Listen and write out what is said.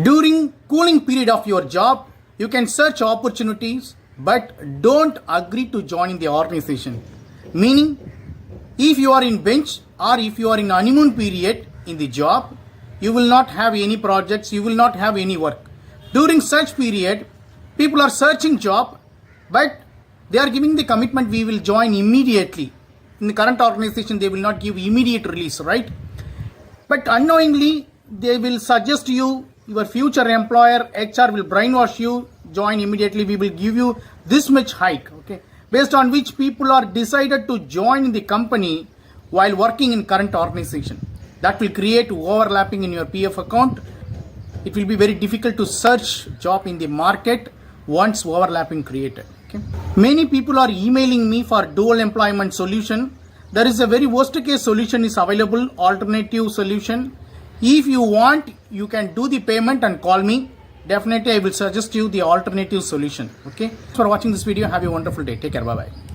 During cooling period of your job, you can search opportunities but don't agree to join in the organization. Meaning, if you are in bench or if you are in honeymoon period in the job, you will not have any projects, you will not have any work. During such period, people are searching job but they are giving the commitment we will join immediately. In the current organization, they will not give immediate release, right? But unknowingly, they will suggest you, your future employer, HR will brainwash you, join immediately, we will give you this much hike, okay? Based on which people are decided to join the company while working in current organization. That will create overlapping in your PF account. It will be very difficult to search job in the market once overlapping created. Okay. Many people are emailing me for dual employment solution. There is a very worst case solution is available, alternative solution. If you want, you can do the payment and call me. Definitely I will suggest you the alternative solution. Okay. Thanks for watching this video. Have a wonderful day. Take care. Bye bye.